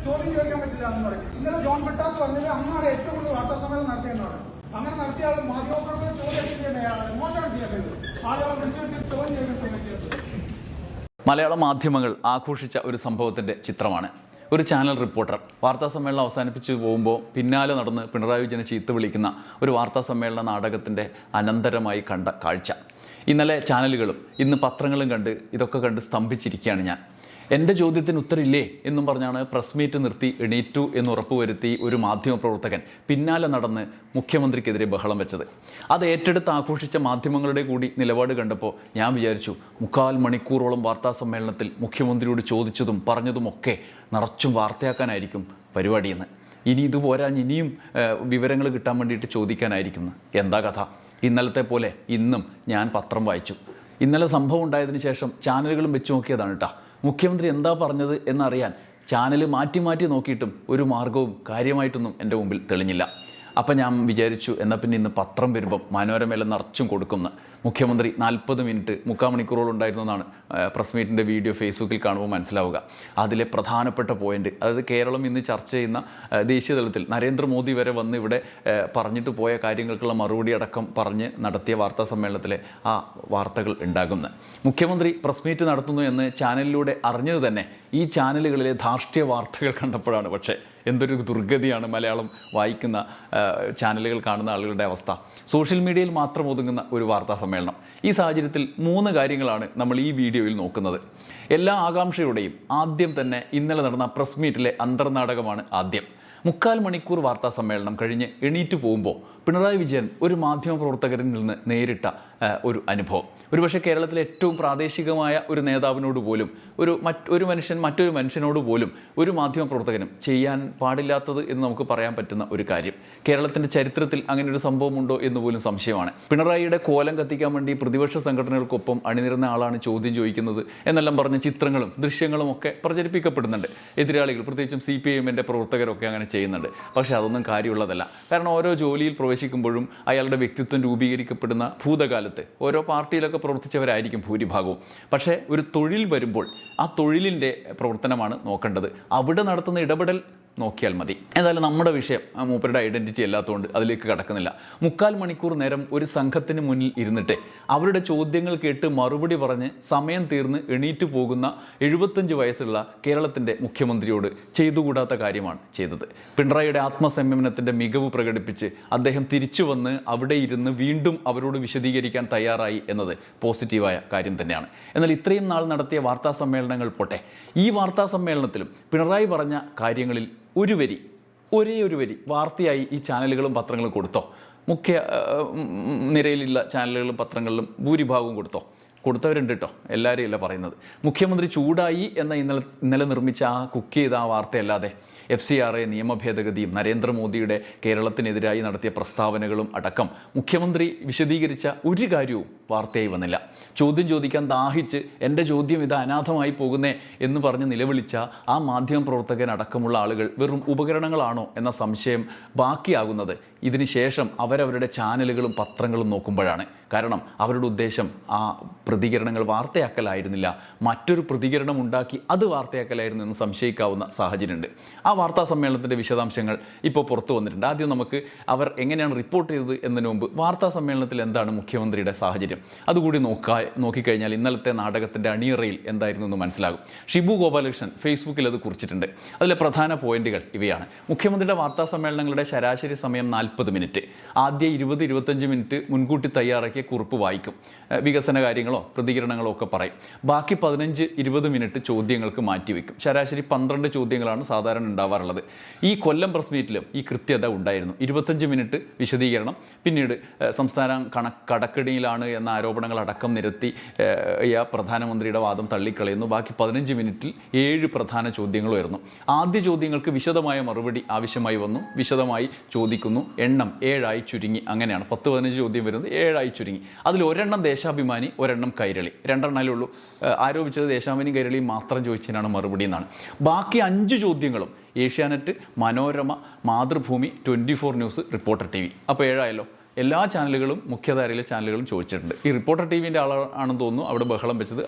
ചോദ്യം ചോദിക്കാൻ പറ്റില്ല എന്ന് പറയും. ഇന്നലെ ജോൺ ബ്രിട്ടാസ് പറഞ്ഞത് അങ്ങാണ് ഏറ്റവും കൂടുതൽ വാർത്താ സമ്മേളനം നടത്തിയെന്നാണ്. അങ്ങനെ നടത്തിയ ആൾ മാധ്യമപ്രവർത്തകർ ചോദ്യം ചെയ്യുന്നതാണ് മോശമാണ് ചെയ്യേണ്ടത്. ആളുകളെ വിളിച്ചു ചോദ്യം ചെയ്യുന്ന സമയത്ത് മലയാള മാധ്യമങ്ങൾ ആഘോഷിച്ച ഒരു സംഭവത്തിൻ്റെ ചിത്രമാണ്. ഒരു ചാനൽ റിപ്പോർട്ടർ വാർത്താ സമ്മേളനം അവസാനിപ്പിച്ച് പോകുമ്പോൾ പിന്നാലെ നടന്ന് പിണറായി വിജയനെ ചീത്ത വിളിക്കുന്ന ഒരു വാർത്താ സമ്മേളന നാടകത്തിൻ്റെ അനന്തരമായി കണ്ട കാഴ്ച. ഇന്നലെ ചാനലുകളും ഇന്ന് പത്രങ്ങളും കണ്ട് ഇതൊക്കെ കണ്ട് സ്തംഭിച്ചിരിക്കുകയാണ് ഞാൻ. എൻ്റെ ചോദ്യത്തിന് ഉത്തരമില്ലേ എന്നും പറഞ്ഞാണ് പ്രസ് മീറ്റ് നിർത്തി എണീറ്റു എന്ന് ഉറപ്പുവരുത്തി ഒരു മാധ്യമപ്രവർത്തകൻ പിന്നാലെ നടന്ന് മുഖ്യമന്ത്രിക്കെതിരെ ബഹളം വെച്ചത്. അത് ഏറ്റെടുത്ത് ആഘോഷിച്ച മാധ്യമങ്ങളുടെ കൂടി നിലപാട് കണ്ടപ്പോൾ ഞാൻ വിചാരിച്ചു, 3/4 മണിക്കൂറോളം വാർത്താ സമ്മേളനത്തിൽ മുഖ്യമന്ത്രിയോട് ചോദിച്ചതും പറഞ്ഞതുമൊക്കെ നിറച്ചും വാർത്തയാക്കാനായിരിക്കും പരിപാടിയെന്ന്. ഇനി ഇത് പോരാഞ്ഞ് ഇനിയും വിവരങ്ങൾ കിട്ടാൻ വേണ്ടിയിട്ട് ചോദിക്കാനായിരിക്കുന്നു. എന്താ കഥ? ഇന്നലത്തെ പോലെ ഇന്നും ഞാൻ പത്രം വായിച്ചു. ഇന്നലെ സംഭവം ഉണ്ടായതിനു ശേഷം ചാനലുകളും വെച്ച് നോക്കിയതാണ് കേട്ടോ. മുഖ്യമന്ത്രി എന്താ പറഞ്ഞത് എന്നറിയാൻ ചാനൽ മാറ്റി മാറ്റി നോക്കിയിട്ടും ഒരു മാർഗവും കാര്യമായിട്ടൊന്നും എൻ്റെ മുമ്പിൽ തെളിഞ്ഞില്ല. അപ്പം ഞാൻ വിചാരിച്ചു, എന്നാൽ പിന്നെ ഇന്ന് പത്രം വരുമ്പം മനോരമയിൽ നിറച്ചും കൊടുക്കുന്നു. മുഖ്യമന്ത്രി 40 മിനിറ്റ് 3/4 മണിക്കൂറോളം ഉണ്ടായിരുന്നതാണ് പ്രസ് മീറ്റിൻ്റെ വീഡിയോ ഫേസ്ബുക്കിൽ കാണുമ്പോൾ മനസ്സിലാവുക. അതിലെ പ്രധാനപ്പെട്ട പോയിന്റ്, അതായത് കേരളം ഇന്ന് ചർച്ച ചെയ്യുന്ന ദേശീയ തലത്തിൽ നരേന്ദ്രമോദി വരെ വന്ന് ഇവിടെ പറഞ്ഞിട്ട് പോയ കാര്യങ്ങൾക്കുള്ള മറുപടി അടക്കം പറഞ്ഞ് നടത്തിയ വാർത്താ സമ്മേളനത്തിലെ ആ വാർത്തകൾ ഉണ്ടാകുന്നത്. മുഖ്യമന്ത്രി പ്രസ് മീറ്റ് നടത്തുന്നു എന്ന് ചാനലിലൂടെ അറിഞ്ഞത് തന്നെ ഈ ചാനലുകളിലെ ധാർഷ്ട്യ വാർത്തകൾ കണ്ടപ്പോഴാണ്. പക്ഷേ എന്തൊരു ദുർഗതിയാണ് മലയാളം വായിക്കുന്ന ചാനലുകൾ കാണുന്ന ആളുകളുടെ അവസ്ഥ. സോഷ്യൽ മീഡിയയിൽ മാത്രം ഒതുങ്ങുന്ന ഒരു വാർത്താ സമ്മേളനം. ഈ സാഹചര്യത്തിൽ 3 കാര്യങ്ങളാണ് നമ്മൾ ഈ വീഡിയോയിൽ നോക്കുന്നത്. എല്ലാ ആകാംക്ഷയുടെയും ആദ്യം തന്നെ ഇന്നലെ നടന്ന പ്രസ് മീറ്റിലെ അന്തർനാടകമാണ് ആദ്യം. 3/4 മണിക്കൂർ വാർത്താ സമ്മേളനം കഴിഞ്ഞ് എണീറ്റ് പോകുമ്പോൾ പിണറായി വിജയൻ ഒരു മാധ്യമപ്രവർത്തകരിൽ നിന്ന് നേരിട്ട ഒരു അനുഭവം. ഒരുപക്ഷെ കേരളത്തിലെ ഏറ്റവും പ്രാദേശികമായ ഒരു നേതാവിനോട് പോലും ഒരു മനുഷ്യൻ മറ്റൊരു മനുഷ്യനോട് പോലും ഒരു മാധ്യമപ്രവർത്തകനും ചെയ്യാൻ പാടില്ലാത്തത് എന്ന് നമുക്ക് പറയാൻ പറ്റുന്ന ഒരു കാര്യം. കേരളത്തിൻ്റെ ചരിത്രത്തിൽ അങ്ങനെ ഒരു സംഭവമുണ്ടോ എന്ന് പോലും സംശയമാണ്. പിണറായിയുടെ കോലം കത്തിക്കാൻ വേണ്ടി പ്രതിപക്ഷ സംഘടനകൾക്കൊപ്പം അണിനിരുന്ന ആളാണ് ചോദ്യം ചോദിക്കുന്നത് എന്നെല്ലാം പറഞ്ഞ ചിത്രങ്ങളും ദൃശ്യങ്ങളും ഒക്കെ പ്രചരിപ്പിക്കപ്പെടുന്നുണ്ട്. എതിരാളികൾ, പ്രത്യേകിച്ചും CPIM-ൻ്റെ പ്രവർത്തകരൊക്കെ അങ്ങനെ ചെയ്യുന്നുണ്ട്. പക്ഷേ അതൊന്നും കാര്യമുള്ളതല്ല. കാരണം ഓരോ ജോലിയിൽ പ്രവേശിക്കുമ്പോഴും അയാളുടെ വ്യക്തിത്വം രൂപീകരിക്കപ്പെടുന്ന ഭൂതകാലത്ത് ഓരോ പാർട്ടിയിലൊക്കെ പ്രവർത്തിച്ചവരായിരിക്കും ഭൂരിഭാഗവും. പക്ഷേ ഒരു തൊഴിൽ വരുമ്പോൾ ആ തൊഴിലിൻ്റെ പ്രവർത്തനമാണ് നോക്കേണ്ടത്. അവിടെ നടത്തുന്ന ഇടപെടൽ നോക്കിയാൽ മതി. എന്തായാലും നമ്മുടെ വിഷയം മൂപ്പരുടെ ഐഡൻറ്റിറ്റി അല്ലാത്തതുകൊണ്ട് അതിലേക്ക് കടക്കുന്നില്ല. 3/4 മണിക്കൂർ നേരം ഒരു സംഘത്തിന് മുന്നിൽ ഇരുന്നിട്ട് അവരുടെ ചോദ്യങ്ങൾ കേട്ട് മറുപടി പറഞ്ഞ് സമയം തീർന്ന് എണീറ്റ് പോകുന്ന 75 വയസ്സുള്ള കേരളത്തിൻ്റെ മുഖ്യമന്ത്രിയോട് ചെയ്തുകൂടാത്ത കാര്യമാണ് ചെയ്തത്. പിണറായിയുടെ ആത്മസംയമനത്തിൻ്റെ മികവ് പ്രകടിപ്പിച്ച് അദ്ദേഹം തിരിച്ചു വന്ന് അവിടെ ഇരുന്ന് വീണ്ടും അവരോട് വിശദീകരിക്കാൻ തയ്യാറായി എന്നത് പോസിറ്റീവായ കാര്യം തന്നെയാണ്. എന്നാൽ ഇത്രയും നാൾ നടത്തിയ വാർത്താ സമ്മേളനങ്ങൾ പോട്ടെ, ഈ വാർത്താ സമ്മേളനത്തിലും പിണറായി പറഞ്ഞ കാര്യങ്ങളിൽ ഒരേ ഒരു വരി വാർത്തയായി ഈ ചാനലുകളും പത്രങ്ങളും കൊടുത്തോ? മുഖ്യ നിരയിലുള്ള ചാനലുകളും പത്രങ്ങളിലും ഭൂരിഭാഗവും കൊടുത്തവരുണ്ട് കേട്ടോ, എല്ലാവരെയും അല്ല പറയുന്നത്. മുഖ്യമന്ത്രി ചൂടായി എന്ന ഇന്നലെ നിർമ്മിച്ച ആ കുക്ക് ചെയ്ത ആ വാർത്തയല്ലാതെ FCRA നിയമ ഭേദഗതിയും നരേന്ദ്രമോദിയുടെ കേരളത്തിനെതിരായി നടത്തിയ പ്രസ്താവനകളും അടക്കം മുഖ്യമന്ത്രി വിശദീകരിച്ച ഒരു കാര്യവും വാർത്തയായി വന്നില്ല. ചോദ്യം ചോദിക്കാൻ ദാഹിച്ച് എൻ്റെ ചോദ്യം ഇത് അനാഥമായി പോകുന്നേ എന്ന് പറഞ്ഞ് നിലവിളിച്ച ആ മാധ്യമ പ്രവർത്തകൻ അടക്കമുള്ള ആളുകൾ വെറും ഉപകരണങ്ങളാണോ എന്ന സംശയം ബാക്കിയാകുന്നത് ഇതിന് ശേഷം അവരവരുടെ ചാനലുകളും പത്രങ്ങളും നോക്കുമ്പോഴാണ്. കാരണം അവരുടെ ഉദ്ദേശം ആ പ്രതികരണങ്ങൾ വാർത്തയാക്കലായിരുന്നില്ല, മറ്റൊരു പ്രതികരണം ഉണ്ടാക്കി അത് വാർത്തയാക്കലായിരുന്നു എന്ന് സംശയിക്കാവുന്ന സാഹചര്യമുണ്ട്. ആ വാർത്താ സമ്മേളനത്തിൻ്റെ വിശദാംശങ്ങൾ ഇപ്പോൾ പുറത്തു വന്നിട്ടുണ്ട്. ആദ്യം നമുക്ക് അവർ എങ്ങനെയാണ് റിപ്പോർട്ട് ചെയ്തത് എന്നതിന് മുമ്പ് വാർത്താ സമ്മേളനത്തിൽ എന്താണ് മുഖ്യമന്ത്രിയുടെ സാഹചര്യം അതുകൂടി നോക്കിക്കഴിഞ്ഞാൽ ഇന്നലത്തെ നാടകത്തിൻ്റെ അണിയറയിൽ എന്തായിരുന്നു എന്ന് മനസ്സിലാകും. ഷിബു ഗോപാലകൃഷ്ണൻ ഫേസ്ബുക്കിൽ അത് കുറിച്ചിട്ടുണ്ട്. അതിലെ പ്രധാന പോയിന്റുകൾ ഇവയാണ്. മുഖ്യമന്ത്രിയുടെ വാർത്താ സമ്മേളനങ്ങളുടെ ശരാശരി സമയം 40 മിനിറ്റ്. ആദ്യ 20-25 മിനിറ്റ് മുൻകൂട്ടി തയ്യാറാക്കിയ കുറിപ്പ് വായിക്കും, വികസന കാര്യങ്ങളോ പ്രതികരണങ്ങളോ ഒക്കെ പറയും. ബാക്കി 15-20 മിനിറ്റ് ചോദ്യങ്ങൾക്ക് മാറ്റിവെക്കും. ശരാശരി 12 ചോദ്യങ്ങളാണ് സാധാരണ ഉണ്ടാവാറുള്ളത്. ഈ കൊല്ലം പ്രസ് മീറ്റിലും ഈ കൃത്യത ഉണ്ടായിരുന്നു. 25 മിനിറ്റ് വിശദീകരണം, പിന്നീട് സംസ്ഥാനം കടക്കെണിയിലാണ് എന്ന ആരോപണങ്ങൾ അടക്കം നിരത്തി പ്രധാനമന്ത്രിയുടെ വാദം തള്ളിക്കളയുന്നു. ബാക്കി 15 മിനിറ്റിൽ 7 പ്രധാന ചോദ്യങ്ങൾ ഉയർന്നു. ആദ്യ ചോദ്യങ്ങൾക്ക് വിശദമായ മറുപടി ആവശ്യമായി വന്നു, വിശദമായി ചോദിക്കുന്നു. എണ്ണം 7 ചുരുങ്ങി. അങ്ങനെയാണ് 10-15 ചോദ്യം വരുന്നത്, 7 ചുരുങ്ങി. അതിൽ ഒരെണ്ണം ദേശാഭിമാനി, ഒരെണ്ണം കൈരളി, 2 എണ്ണമല്ലേ ഉള്ളൂ. ആരോപിച്ചത് ദേശാഭിമാനി കൈരളിയും മാത്രം ചോദിച്ചതിനാണ് മറുപടി എന്നാണ്. ബാക്കി 5 ചോദ്യങ്ങളും Asianet, Manorama, Mathrubhumi, 24 news, reporter TV. അപ്പോൾ 7 ആയല്ലോ. എല്ലാ ചാനലുകളും, മുഖ്യധാരയിലെ ചാനലുകളും ചോദിച്ചിട്ടുണ്ട്. ഈ റിപ്പോർട്ടർ ടി.വിൻ്റെ ആളാണെന്ന് തോന്നുന്നു അവിടെ ബഹളം വെച്ചത്.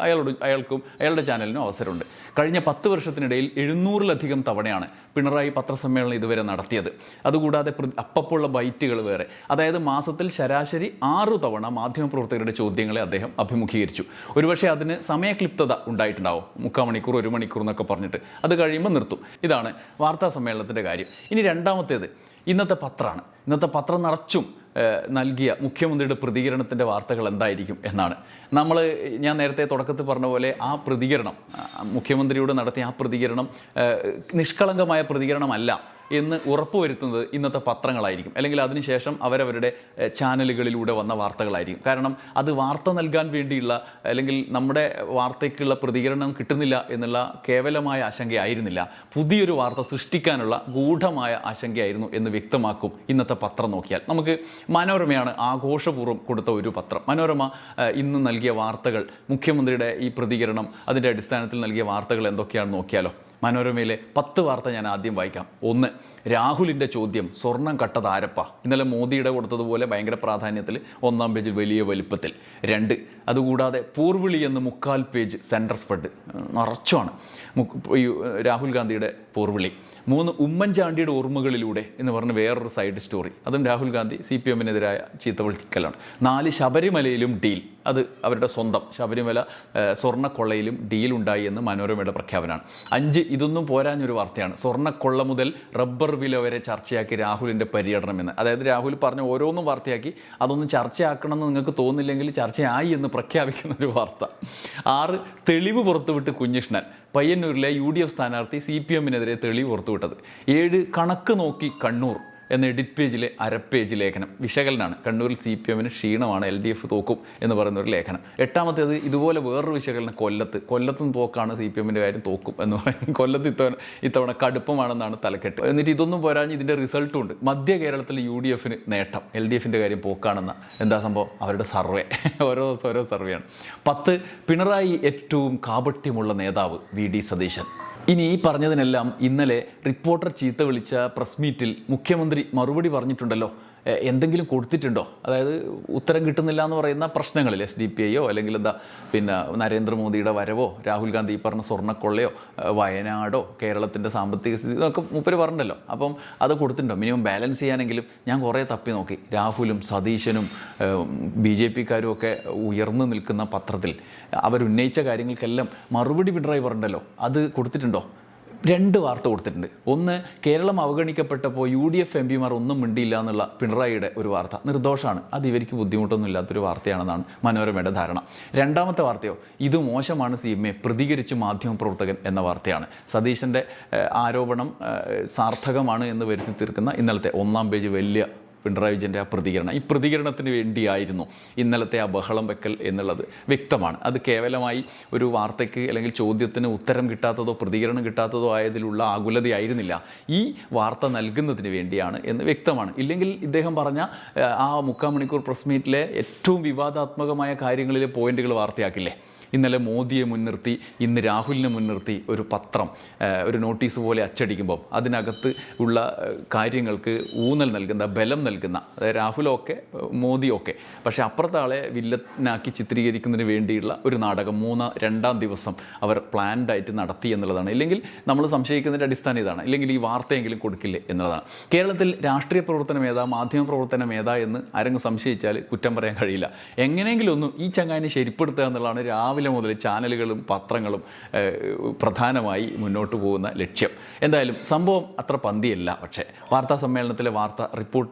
അയാൾക്കും അയാളുടെ ചാനലിനും അവസരമുണ്ട്. കഴിഞ്ഞ 10 വർഷത്തിനിടയിൽ 700-ലധികം തവണയാണ് പിണറായി പത്രസമ്മേളനം ഇതുവരെ നടത്തിയത്. അതുകൂടാതെ അപ്പപ്പുള്ള ബൈറ്റുകൾ വേറെ. അതായത് മാസത്തിൽ ശരാശരി 6 തവണ മാധ്യമപ്രവർത്തകരുടെ ചോദ്യങ്ങളെ അദ്ദേഹം അഭിമുഖീകരിച്ചു. ഒരുപക്ഷെ അതിന് സമയക്ലിപ്തത ഉണ്ടായിട്ടുണ്ടാവും, 3/4 മണിക്കൂർ 1 മണിക്കൂർ എന്നൊക്കെ പറഞ്ഞിട്ട്. അത് കഴിയുമ്പോൾ നിർത്തും. ഇതാണ് വാർത്താ സമ്മേളനത്തിൻ്റെ കാര്യം. ഇനി രണ്ടാമത്തേത് ഇന്നത്തെ പത്രമാണ്. ഇന്നത്തെ പത്രം നിറച്ചും നൽകിയ മുഖ്യമന്ത്രിയുടെ പ്രതികരണത്തിൻ്റെ വാർത്തകൾ എന്തായിരിക്കും എന്നാണ്. ഞാൻ നേരത്തെ തുടക്കത്തിൽ പറഞ്ഞ പോലെ ആ പ്രതികരണം, മുഖ്യമന്ത്രിയോട് നടത്തിയ ആ പ്രതികരണം നിഷ്കളങ്കമായ പ്രതികരണമല്ല എന്ന് ഉറപ്പുവരുത്തുന്നത് ഇന്നത്തെ പത്രങ്ങളായിരിക്കും, അല്ലെങ്കിൽ അതിനുശേഷം അവരവരുടെ ചാനലുകളിലൂടെ വന്ന വാർത്തകളായിരിക്കും. കാരണം അത് വാർത്ത നൽകാൻ വേണ്ടിയുള്ള, അല്ലെങ്കിൽ നമ്മുടെ വാർത്തയ്ക്കുള്ള പ്രതികരണം കിട്ടുന്നില്ല എന്നുള്ള കേവലമായ ആശങ്കയായിരുന്നില്ല, പുതിയൊരു വാർത്ത സൃഷ്ടിക്കാനുള്ള ഗൂഢമായ ആശങ്കയായിരുന്നു എന്ന് വ്യക്തമാക്കും ഇന്നത്തെ പത്രം നോക്കിയാൽ. നമുക്ക് മനോരമയാണ് ആഘോഷപൂർവ്വം കൊടുത്ത ഒരു പത്രം. മനോരമ ഇന്ന് നൽകിയ വാർത്തകൾ, മുഖ്യമന്ത്രിയുടെ ഈ പ്രതികരണം, അതിൻ്റെ അടിസ്ഥാനത്തിൽ നൽകിയ വാർത്തകൾ എന്തൊക്കെയാണെന്ന് നോക്കിയാലോ. മനോരമയിലെ 10 വാർത്ത ഞാൻ ആദ്യം വായിക്കാം. 1, രാഹുലിൻ്റെ ചോദ്യം, സ്വർണം കട്ടത് ആരപ്പ. ഇന്നലെ മോദിയുടെ കൊടുത്തതുപോലെ ഭയങ്കര പ്രാധാന്യത്തിൽ 1-ാം പേജിൽ വലിയ വലിപ്പത്തിൽ. 2, അതുകൂടാതെ പൂർവിളി എന്ന് 3/4 പേജ് സെൻട്രൽ സ്പ്രെഡ് നിറച്ചുമാണ് രാഹുൽ ഗാന്ധിയുടെ പൂർവിളി. 3, ഉമ്മൻചാണ്ടിയുടെ ഓർമ്മകളിലൂടെ എന്ന് പറഞ്ഞ് വേറൊരു സൈഡ് സ്റ്റോറി, അതും രാഹുൽ ഗാന്ധി CPM-നെതിരായ ചീത്തവിളിക്കലാണ്. 4, ശബരിമലയിലും ഡീൽ, അത് അവരുടെ സ്വന്തം ശബരിമല സ്വർണ്ണക്കൊള്ളയിലും ഡീലുണ്ടായി എന്ന് മനോരമയുടെ പ്രഖ്യാപനമാണ്. 5, ഇതൊന്നും പോരാഞ്ഞൊരു വാർത്തയാണ്, സ്വർണ്ണക്കൊള്ള മുതൽ റബ്ബർ വില വരെ ചർച്ചയാക്കി രാഹുലിൻ്റെ പര്യടനം എന്ന്. അതായത് രാഹുൽ പറഞ്ഞ ഓരോന്നും വാർത്തയാക്കി, അതൊന്നും ചർച്ചയാക്കണമെന്ന് നിങ്ങൾക്ക് തോന്നുന്നില്ലെങ്കിൽ ചർച്ചയായി എന്ന് പ്രഖ്യാപിക്കുന്ന ഒരു വാർത്ത. 6, തെളിവ് പുറത്തുവിട്ട് കുഞ്ഞിഷ്ണൻ, പയ്യന്നൂരിലെ UDF സ്ഥാനാർത്ഥി CPM-നെതിരെ തെളിവ് പുറത്തുവിട്ടത്. 7, കണക്ക് നോക്കി കണ്ണൂർ എന്ന എഡിറ്റ് പേജിലെ അരപ്പേജ് ലേഖനം, വിശകലനമാണ്. കണ്ണൂരിൽ CPM-ന് ക്ഷീണമാണ്, LDF തോക്കും എന്ന് പറയുന്ന ഒരു ലേഖനം. 8ാമത്തേത് ഇതുപോലെ വേറൊരു വിശകലനം, കൊല്ലത്തും പോക്കാണ്, CPM-ൻ്റെ കാര്യം തോക്കും എന്ന് പറയും. കൊല്ലത്ത് ഇത്തവണ കടുപ്പമാണെന്നാണ് തലക്കെട്ട്. എന്നിട്ട് ഇതൊന്നും പോരാഞ്ഞ് ഇതിൻ്റെ റിസൾട്ടും ഉണ്ട്. മധ്യ കേരളത്തിൽ UDF-ന് നേട്ടം, LDF-ൻ്റെ കാര്യം പോക്കാണെന്ന. എന്താ സംഭവം? അവരുടെ സർവേ, ഓരോ ദിവസം ഓരോ സർവേയാണ്. 10, പിണറായി ഏറ്റവും കാപട്യമുള്ള നേതാവ് VD സതീശൻ. ഇനി ഈ പറഞ്ഞതിനെല്ലാം ഇന്നലെ റിപ്പോർട്ടർ ചീത്ത വിളിച്ച പ്രസ് മീറ്റിൽ മുഖ്യമന്ത്രി മറുപടി പറഞ്ഞിട്ടുണ്ടല്ലോ. എന്തെങ്കിലും കൊടുത്തിട്ടുണ്ടോ? അതായത് ഉത്തരം കിട്ടുന്നില്ല എന്ന് പറയുന്ന പ്രശ്നങ്ങളിൽ SDPIയോ അല്ലെങ്കിൽ നരേന്ദ്രമോദിയുടെ വരവോ, രാഹുൽ ഗാന്ധി ഈ പറഞ്ഞ സ്വർണ്ണക്കൊള്ളയോ, വയനാടോ, കേരളത്തിൻ്റെ സാമ്പത്തിക സ്ഥിതി, ഇതൊക്കെ മൂപ്പര് പറഞ്ഞിട്ടല്ലോ. അപ്പം അത് കൊടുത്തിട്ടുണ്ടോ? മിനിമം ബാലൻസ് ചെയ്യാനെങ്കിലും. ഞാൻ കുറേ തപ്പി നോക്കി. രാഹുലും സതീശനും BJP-ക്കാരും ഒക്കെ ഉയർന്നു നിൽക്കുന്ന പത്രത്തിൽ അവരുന്നയിച്ച കാര്യങ്ങൾക്കെല്ലാം മറുപടി പിണറായി പറഞ്ഞിട്ടല്ലോ. അത് കൊടുത്തിട്ടുണ്ടോ? 2 വാർത്ത കൊടുത്തിട്ടുണ്ട്. 1, കേരളം അവഗണിക്കപ്പെട്ടപ്പോൾ UDF MP-മാർ ഒന്നും മിണ്ടിയില്ല എന്നുള്ള പിണറായിയുടെ ഒരു വാർത്ത. നിർദോഷമാണ്, അത് ഇവർക്ക് ബുദ്ധിമുട്ടൊന്നും ഇല്ലാത്തൊരു വാർത്തയാണെന്നാണ് മനോരമയുടെ ധാരണ. 2ാമത്തെ വാർത്തയോ, ഇത് മോശമാണ് CMA, പ്രതികരിച്ച് മാധ്യമപ്രവർത്തകൻ എന്ന വാർത്തയാണ്. സതീശൻ്റെ ആരോപണം സാർത്ഥകമാണ് എന്ന് വരുത്തി തീർക്കുന്ന ഇന്നലത്തെ 1-ാം പേജ് വലിയ പിണറായി വിജയൻ്റെ ആ പ്രതികരണം. ഈ പ്രതികരണത്തിന് വേണ്ടിയായിരുന്നു ഇന്നലത്തെ ആ ബഹളം വെക്കൽ എന്നുള്ളത് വ്യക്തമാണ്. അത് കേവലമായി ഒരു വാർത്തയ്ക്ക് അല്ലെങ്കിൽ ചോദ്യത്തിന് ഉത്തരം കിട്ടാത്തതോ പ്രതികരണം കിട്ടാത്തതോ ആയതിലുള്ള ആകുലതയായിരുന്നില്ല, ഈ വാർത്ത നൽകുന്നതിന് വേണ്ടിയാണ് എന്ന് വ്യക്തമാണ്. ഇല്ലെങ്കിൽ ഇദ്ദേഹം പറഞ്ഞ ആ 3/4 മണിക്കൂർ പ്രസ് മീറ്റിലെ ഏറ്റവും വിവാദാത്മകമായ കാര്യങ്ങളിലെ പോയിന്റുകൾ വാർത്തയാക്കില്ലേ. ഇന്നലെ മോദിയെ മുൻനിർത്തി, ഇന്ന് രാഹുലിനെ മുൻനിർത്തി ഒരു പത്രം ഒരു നോട്ടീസ് പോലെ അച്ചടിക്കുമ്പോൾ അതിനകത്ത് ഉള്ള കാര്യങ്ങൾക്ക് ഊന്നൽ നൽകുന്ന, ബലം നൽകുന്ന, അതായത് രാഹുലൊക്കെ മോദിയൊക്കെ, പക്ഷേ അപ്പുറത്തെ ആളെ വില്ലനാക്കി ചിത്രീകരിക്കുന്നതിന് വേണ്ടിയുള്ള ഒരു നാടകം 2-ാം ദിവസം അവർ പ്ലാൻഡായിട്ട് നടത്തി എന്നുള്ളതാണ്. ഇല്ലെങ്കിൽ നമ്മൾ സംശയിക്കുന്നതിൻ്റെ അടിസ്ഥാനം ഇതാണ്. ഇല്ലെങ്കിൽ ഈ വാർത്തയെങ്കിലും കൊടുക്കില്ലേ എന്നുള്ളതാണ്. കേരളത്തിൽ രാഷ്ട്രീയ പ്രവർത്തനമേതാ, മാധ്യമ പ്രവർത്തനമേതാ എന്ന് ആരെങ്കിലും സംശയിച്ചാൽ കുറ്റം പറയാൻ കഴിയില്ല. എങ്ങനെയെങ്കിലും ഒന്ന് ഈ ചങ്ങായിനെ ശരിപ്പെടുത്തുക എന്നുള്ളതാണ് രാവിലെ മുതൽ ചാനലുകളും പത്രങ്ങളും പ്രധാനമായി മുന്നോട്ട് പോകുന്ന ലക്ഷ്യം. എന്തായാലും സംഭവം അത്ര പന്തിയല്ല. പക്ഷേ വാർത്താ സമ്മേളനത്തിലെ വാർത്ത റിപ്പോർട്ട്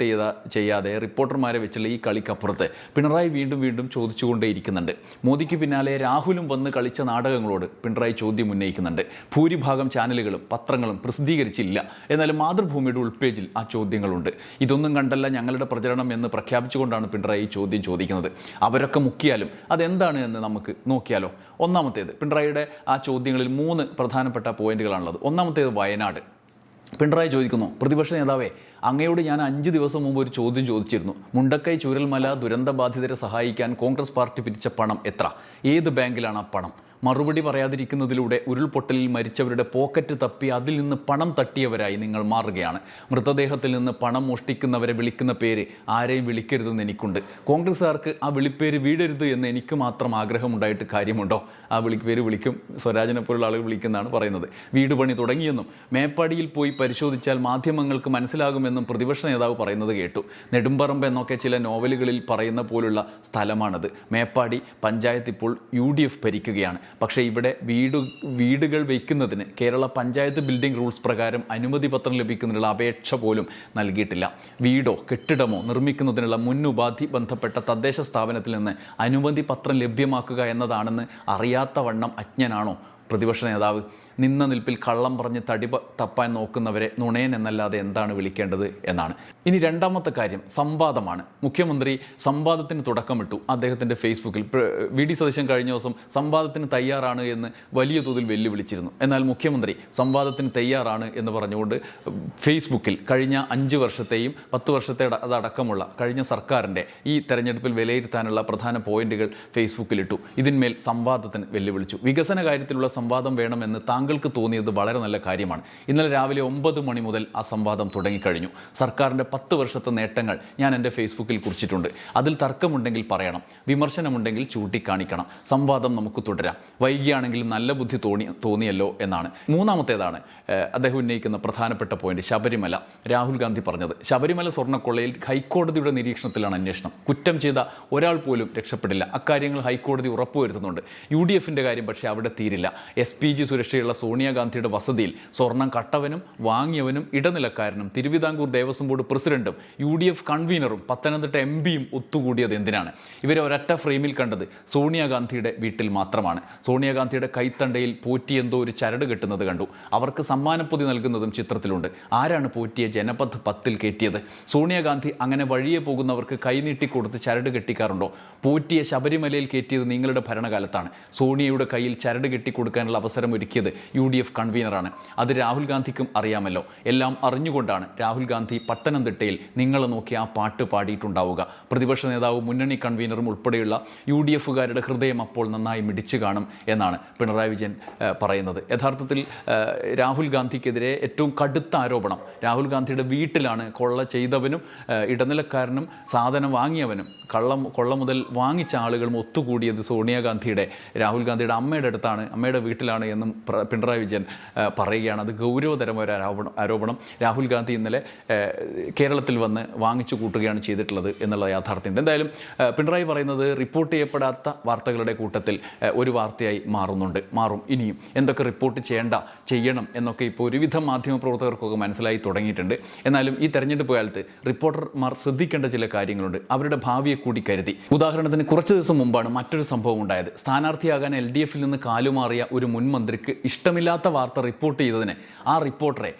ചെയ്യാതെ റിപ്പോർട്ടർമാരെ വെച്ചുള്ള ഈ കളിക്കപ്പുറത്ത് പിണറായി വീണ്ടും ചോദിച്ചുകൊണ്ടേയിരിക്കുന്നുണ്ട്. മോദിക്ക് പിന്നാലെ രാഹുലും വന്ന് കളിച്ച നാടകങ്ങളോട് പിണറായി ചോദ്യം ഉന്നയിക്കുന്നുണ്ട്. ഭൂരിഭാഗം ചാനലുകളും പത്രങ്ങളും പ്രസിദ്ധീകരിച്ചില്ല, എന്നാലും മാതൃഭൂമിയുടെ ഉൾപേജിൽ ആ ചോദ്യങ്ങളുണ്ട്. ഇതൊന്നും കണ്ടല്ല ഞങ്ങളുടെ പ്രചരണം എന്ന് പ്രഖ്യാപിച്ചുകൊണ്ടാണ് പിണറായി ചോദ്യം ചോദിക്കുന്നത്. അവരൊക്കെ മുക്കിയാലും അതെന്താണ് എന്ന് നമുക്ക് നോക്കിയാൽ. ഒന്നാമത്തേത്, പിണറായിയുടെ ആ ചോദ്യങ്ങളിൽ 3 പ്രധാനപ്പെട്ട പോയിന്റുകളാണുള്ളത്. ഒന്നാമത്തേത് വയനാട്. പിണറായി ചോദിക്കുന്നു, പ്രതിപക്ഷ നേതാവേ, അങ്ങയോട് ഞാൻ 5 ദിവസം മുമ്പ് ഒരു ചോദ്യം ചോദിച്ചിരുന്നു. മുണ്ടക്കൈ ചൂരൽമല ദുരന്തബാധിതരെ സഹായിക്കാൻ കോൺഗ്രസ് പാർട്ടി പിരിച്ച പണം എത്ര? ഏത് ബാങ്കിലാണ് ആ പണം? മറുപടി പറയാതിരിക്കുന്നതിലൂടെ ഉരുൾപൊട്ടലിൽ മരിച്ചവരുടെ പോക്കറ്റ് തപ്പി അതിൽ നിന്ന് പണം തട്ടിയവരായി നിങ്ങൾ മാറുകയാണ്. മൃതദേഹത്തിൽ നിന്ന് പണം മോഷ്ടിക്കുന്നവരെ വിളിക്കുന്ന പേര് ആരെയും വിളിക്കരുതെന്ന് എനിക്കുണ്ട്. കോൺഗ്രസ്സുകാർക്ക് ആ വിളിപ്പേര് വീടരുത് എന്ന് എനിക്ക് മാത്രം ആഗ്രഹമുണ്ടായിട്ട് കാര്യമുണ്ടോ? ആ വിളിപ്പേര് വിളിക്കും, സ്വരാജിനെ പോലുള്ള ആളുകൾ വിളിക്കുന്നതാണ് പറയുന്നത്. വീട് പണി തുടങ്ങിയെന്നും മേപ്പാടിയിൽ പോയി പരിശോധിച്ചാൽ മാധ്യമങ്ങൾക്ക് മനസ്സിലാകുമെന്നും പ്രതിപക്ഷ നേതാവ് പറയുന്നത് കേട്ടു. നെടുമ്പറമ്പ് എന്നൊക്കെ ചില നോവലുകളിൽ പറയുന്ന പോലുള്ള സ്ഥലമാണത്. മേപ്പാടി പഞ്ചായത്ത് ഇപ്പോൾ UDF ഭരിക്കുകയാണ്. പക്ഷേ ഇവിടെ വീടുകൾ വയ്ക്കുന്നതിന് കേരള പഞ്ചായത്ത് ബിൽഡിംഗ് റൂൾസ് പ്രകാരം അനുമതി പത്രം ലഭിക്കുന്നതിനുള്ള അപേക്ഷ പോലും നൽകിയിട്ടില്ല. വീടോ കെട്ടിടമോ നിർമ്മിക്കുന്നതിനുള്ള മുന്നുപാധി ബന്ധപ്പെട്ട തദ്ദേശ സ്ഥാപനത്തിൽ നിന്ന് അനുമതി പത്രം ലഭ്യമാക്കുക എന്നതാണെന്ന് അറിയാത്ത വണ്ണം അജ്ഞനാണോ പ്രതിപക്ഷ നേതാവ്? നിന്ന നിൽപ്പിൽ കള്ളം പറഞ്ഞ് തപ്പാൻ നോക്കുന്നവരെ നുണയൻ എന്നല്ലാതെ എന്താണ് വിളിക്കേണ്ടത് എന്നാണ്. ഇനി രണ്ടാമത്തെ കാര്യം സംവാദമാണ്. മുഖ്യമന്ത്രി സംവാദത്തിന് തുടക്കമിട്ടു അദ്ദേഹത്തിൻ്റെ ഫേസ്ബുക്കിൽ. VD സതീശൻ കഴിഞ്ഞ ദിവസം സംവാദത്തിന് തയ്യാറാണ് എന്ന് വലിയ തോതിൽ വെല്ലുവിളിച്ചിരുന്നു. എന്നാൽ മുഖ്യമന്ത്രി സംവാദത്തിന് തയ്യാറാണ് എന്ന് പറഞ്ഞുകൊണ്ട് ഫേസ്ബുക്കിൽ കഴിഞ്ഞ 5 വർഷത്തെയും 10 വർഷത്തെ അതടക്കമുള്ള കഴിഞ്ഞ സർക്കാരിൻ്റെ ഈ തെരഞ്ഞെടുപ്പിൽ വിലയിരുത്താനുള്ള പ്രധാന പോയിന്റുകൾ ഫേസ്ബുക്കിലിട്ടു. ഇതിന്മേൽ സംവാദത്തിന് വെല്ലുവിളിച്ചു. വികസന കാര്യത്തിലുള്ള സംവാദം വേണമെന്ന് താങ്കൾക്ക് തോന്നിയത് വളരെ നല്ല കാര്യമാണ്. ഇന്നലെ രാവിലെ 9 മണി മുതൽ ആ സംവാദം തുടങ്ങിക്കഴിഞ്ഞു. സർക്കാരിൻ്റെ 10 വർഷത്തെ നേട്ടങ്ങൾ ഞാൻ എൻ്റെ ഫേസ്ബുക്കിൽ കുറിച്ചിട്ടുണ്ട്. അതിൽ തർക്കമുണ്ടെങ്കിൽ പറയണം, വിമർശനമുണ്ടെങ്കിൽ ചൂണ്ടിക്കാണിക്കണം. സംവാദം നമുക്ക് തുടരാം. വൈകിയാണെങ്കിലും നല്ല ബുദ്ധി തോന്നിയല്ലോ എന്നാണ്. മൂന്നാമത്തേതാണ് അദ്ദേഹം ഉന്നയിക്കുന്ന പ്രധാനപ്പെട്ട പോയിന്റ്, ശബരിമല. രാഹുൽ ഗാന്ധി പറഞ്ഞത് ശബരിമല സ്വർണ്ണക്കൊള്ളയിൽ ഹൈക്കോടതിയുടെ നിരീക്ഷണത്തിലാണ് അന്വേഷണം. കുറ്റം ചെയ്ത ഒരാൾ പോലും രക്ഷപ്പെടില്ല. അക്കാര്യങ്ങൾ ഹൈക്കോടതി ഉറപ്പുവരുത്തുന്നുണ്ട്. UDFിൻ്റെ കാര്യം പക്ഷേ അവിടെ തീരില്ല. SPG സുരക്ഷയുള്ള സോണിയാഗാന്ധിയുടെ വസതിയിൽ സ്വർണം കട്ടവനും വാങ്ങിയവനും ഇടനിലക്കാരനും തിരുവിതാംകൂർ ദേവസ്വം ബോർഡ് പ്രസിഡന്റും UDF കൺവീനറും പത്തനംതിട്ട MP ഒത്തുകൂടിയത് എന്തിനാണ്? ഇവരെ ഒരൊറ്റ ഫ്രെയിമിൽ കണ്ടത് സോണിയാഗാന്ധിയുടെ വീട്ടിൽ മാത്രമാണ്. സോണിയാഗാന്ധിയുടെ കൈത്തണ്ടയിൽ പോറ്റി എന്തോ ഒരു ചരട് കെട്ടുന്നത് കണ്ടു. അവർക്ക് സമ്മാനപ്പൊതി നൽകുന്നതും ചിത്രത്തിലുണ്ട്. ആരാണ് പോറ്റിയെ ജനപഥ് 10ൽ കയറ്റിയത്? സോണിയാഗാന്ധി അങ്ങനെ വഴിയെ പോകുന്നവർക്ക് കൈനീട്ടിക്കൊടുത്ത് ചരട് കെട്ടിക്കാറുണ്ടോ? പോറ്റിയെ ശബരിമലയിൽ കയറ്റിയത് നിങ്ങളുടെ ഭരണകാലത്താണ്. സോണിയയുടെ കയ്യിൽ ചരട് കെട്ടിക്കൊടുക്കാനുള്ള അവസരം ഒരുക്കിയത് UDF കൺവീനറാണ്. അത് രാഹുൽ ഗാന്ധിക്കും അറിയാമല്ലോ. എല്ലാം അറിഞ്ഞുകൊണ്ടാണ് രാഹുൽ ഗാന്ധി പത്തനംതിട്ടയിൽ നിങ്ങളെ നോക്കി ആ പാട്ട് പാടിയിട്ടുണ്ടാവുക. പ്രതിപക്ഷ നേതാവും മുന്നണി കൺവീനറും ഉൾപ്പെടെയുള്ള UDFകാരുടെ ഹൃദയം അപ്പോൾ നന്നായി മിടിച്ചു കാണും എന്നാണ് പിണറായി വിജയൻ പറയുന്നത്. യഥാർത്ഥത്തിൽ രാഹുൽ ഗാന്ധിക്കെതിരെ ഏറ്റവും കടുത്ത ആരോപണം രാഹുൽ ഗാന്ധിയുടെ വീട്ടിലാണ് കൊള്ള ചെയ്തവനും ഇടനിലക്കാരനും സാധനം വാങ്ങിയവനും കൊള്ള മുതൽ വാങ്ങിച്ച ആളുകളും ഒത്തുകൂടിയത് സോണിയാഗാന്ധിയുടെ രാഹുൽ ഗാന്ധിയുടെ അമ്മയുടെ അടുത്താണ്, അമ്മയുടെ വീട്ടിലാണ് എന്നും പിണറായി വിജയൻ പറയുകയാണ്. അത് ഗൗരവതരമായ ഒരു ആരോപണം. രാഹുൽ ഗാന്ധി ഇന്നലെ കേരളത്തിൽ വന്ന് വാങ്ങിച്ചു കൂട്ടുകയാണ് ചെയ്തിട്ടുള്ളത് എന്നുള്ള യാഥാർത്ഥ്യമുണ്ട്. എന്തായാലും പിണറായി പറയുന്നത് റിപ്പോർട്ട് ചെയ്യപ്പെടാത്ത വാർത്തകളുടെ കൂട്ടത്തിൽ ഒരു വാർത്തയായി മാറും. ഇനിയും എന്തൊക്കെ റിപ്പോർട്ട് ചെയ്യണം എന്നൊക്കെ ഇപ്പോൾ ഒരുവിധം മാധ്യമപ്രവർത്തകർക്കൊക്കെ മനസ്സിലായി തുടങ്ങിയിട്ടുണ്ട്. എന്നാലും ഈ തെരഞ്ഞെടുപ്പ് കാലത്ത് റിപ്പോർട്ടർമാർ ശ്രദ്ധിക്കേണ്ട ചില കാര്യങ്ങളുണ്ട്. അവരുടെ ഭാവിയെ കൂടി കരുതി. ഉദാഹരണത്തിന് കുറച്ച് ദിവസം മുമ്പാണ് മറ്റൊരു സംഭവം ഉണ്ടായത്. സ്ഥാനാർത്ഥിയാകാൻ LDFിൽ നിന്ന് കാലുമാറിയ ഒരു മുൻ മന്ത്രിക്ക് ഇഷ്ടമില്ലാത്ത വാർത്ത റിപ്പോർട്ട് ചെയ്തതിന് ആ റിപ്പോർട്ടറെ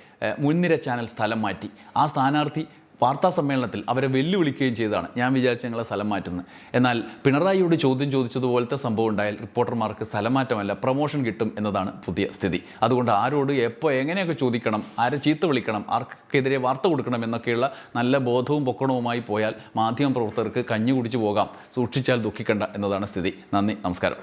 മുൻനിര ചാനൽ സ്ഥലം മാറ്റി. ആ സ്ഥാനാർത്ഥി വാർത്താ സമ്മേളനത്തിൽ അവരെ വെല്ലുവിളിക്കുകയും ചെയ്തതാണ്. ഞാൻ വിചാരിച്ച ഞങ്ങളെ സ്ഥലം മാറ്റുന്നത്. എന്നാൽ പിണറായിയോട് ചോദ്യം ചോദിച്ചതുപോലത്തെ സംഭവം ഉണ്ടായാൽ റിപ്പോർട്ടർമാർക്ക് സ്ഥലം മാറ്റമല്ല, പ്രൊമോഷൻ കിട്ടും എന്നതാണ് പുതിയ സ്ഥിതി. അതുകൊണ്ട് ആരോട് എപ്പോൾ എങ്ങനെയൊക്കെ ചോദിക്കണം, ആരെ ചീത്ത വിളിക്കണം, ആർക്കെതിരെ വാർത്ത കൊടുക്കണം എന്നൊക്കെയുള്ള നല്ല ബോധവും പൊക്കണവുമായി പോയാൽ മാധ്യമപ്രവർത്തകർക്ക് കഞ്ഞി കുടിച്ചു പോകാം. സൂക്ഷിച്ചാൽ ദുഃഖിക്കണ്ട എന്നതാണ് സ്ഥിതി. നന്ദി, നമസ്കാരം.